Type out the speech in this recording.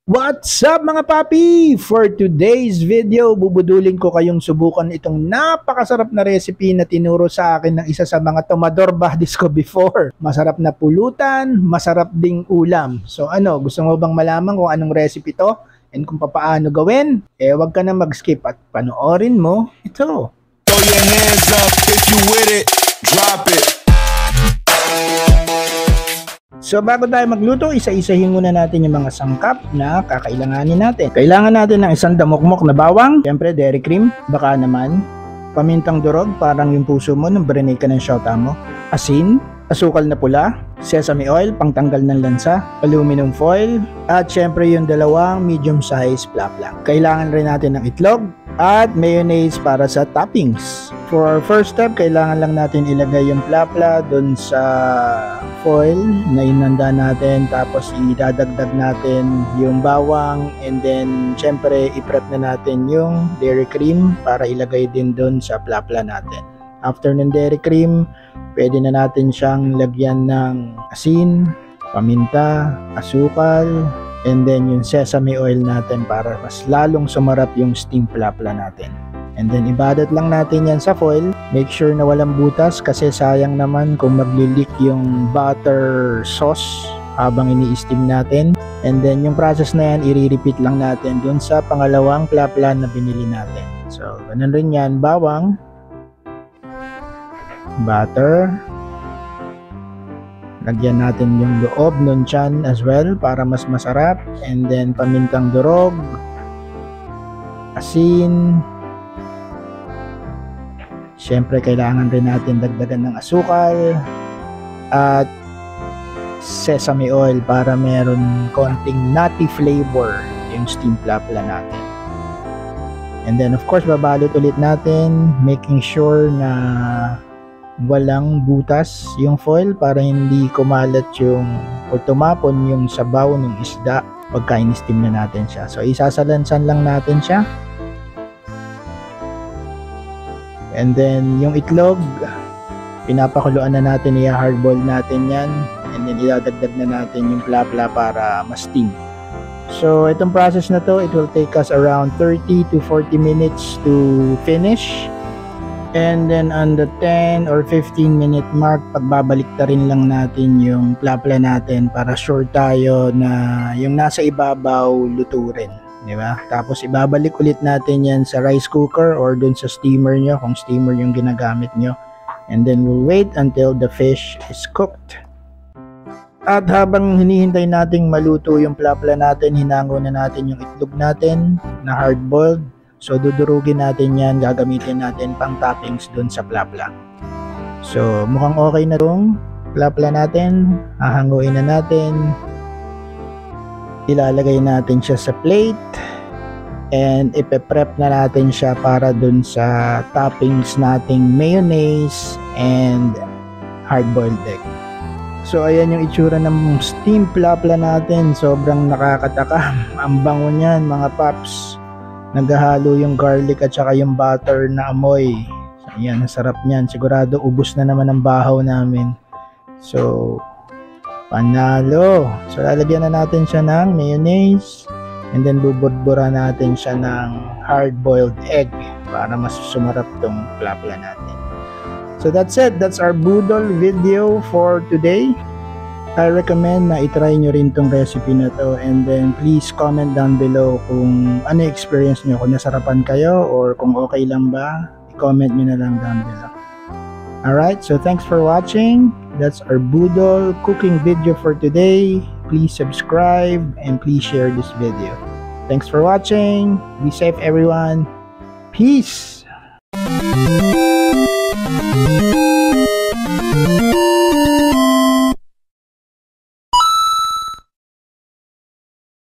What's up mga papi? For today's video, bubudulin ko kayong subukan itong napakasarap na recipe na tinuro sa akin ng isa sa mga tomador buddies ko before. Masarap na pulutan, masarap ding ulam. So gusto mo bang malaman kung anong recipe to? And kung paano gawin? Wag ka na mag-skip at panoorin mo ito. Throw your hands up if you with it, drop it. So bago tayo magluto, isa-isahin muna natin yung mga sangkap na kakailanganin natin. Kailangan natin ng isang damokmok na bawang, syempre dairy cream, baka naman, pamintang durog, parang yung puso mo nung brinay ka ng shota mo, asin, asukal na pula, sesame oil, pangtanggal ng lansa, aluminum foil, at syempre yung dalawang medium size plapla. Kailangan rin natin ng itlog at mayonnaise para sa toppings. For our first step, kailangan lang natin ilagay yung plapla dun sa foil na inanda natin, tapos idadagdag natin yung bawang, and then syempre i-prep na natin yung dairy cream para ilagay din dun sa plapla natin. After ng dairy cream, pwede na natin siyang lagyan ng asin, paminta, asukal, and then yung sesame oil natin para mas lalong sumarap yung steam plapla natin. And then ibadat lang natin yan sa foil. Make sure na walang butas kasi sayang naman kung magli-leak yung butter sauce habang ini-steam natin. And then yung process na yan, i-repeat lang natin dun sa pangalawang plapla na binili natin. So ganun rin yan, bawang, butter, lagyan natin yung loob nun tiyan as well para mas masarap, and then pamintang durog, asin, syempre kailangan rin natin dagdagan ng asukal at sesame oil para meron konting nutty flavor yung steam plapla natin. And then of course babalot ulit natin, making sure na walang butas yung foil para hindi kumalat yung o tumapon yung sabaw ng isda pagka in-steam na natin siya. So isasalansan lang natin siya. And then yung itlog, pinapakuluan na natin, i-hardboil natin yan, and then idadagdag na natin yung plapla para ma-steam. So itong process na to, it will take us around 30 to 40 minutes to finish. And then on the 10 or 15 minute mark, pagbabalik ta rin lang natin yung plapla natin para sure tayo na yung nasa ibabaw luto rin, di ba? Tapos ibabalik ulit natin yan sa rice cooker or dun sa steamer nyo kung steamer yung ginagamit nyo. And then we'll wait until the fish is cooked. At habang hinihintay nating maluto yung plapla natin, hinango na natin yung itlog natin na hard-boiled. So dudurugin natin yan, gagamitin natin pang toppings dun sa plapla. So mukhang okay na tong plapla natin, hahanguin na natin, ilalagay natin siya sa plate, and ipe-prep na natin siya para dun sa toppings nating mayonnaise and hard-boiled egg. So ayan yung itsura ng steam plapla natin, sobrang nakakatakam. Ang bango niyan mga paps. Naghahalo yung garlic at saka yung butter na amoy. So, ayan, ang sarap niyan. Sigurado ubos na naman ang bahaw namin. So, panalo. So, lalagyan na natin siya ng mayonnaise. And then, bubudbura natin siya ng hard-boiled egg para mas sumarap tong plapla natin. So, that's it. That's our budol video for today. I recommend na itry nyo rin tong recipe na to, and then please comment down below kung ano experience nyo, kung nasarapan kayo or kung okay lang ba, i-comment nyo na lang down below. Alright, so thanks for watching. That's our budol cooking video for today. Please subscribe and please share this video. Thanks for watching. Be safe everyone. Peace.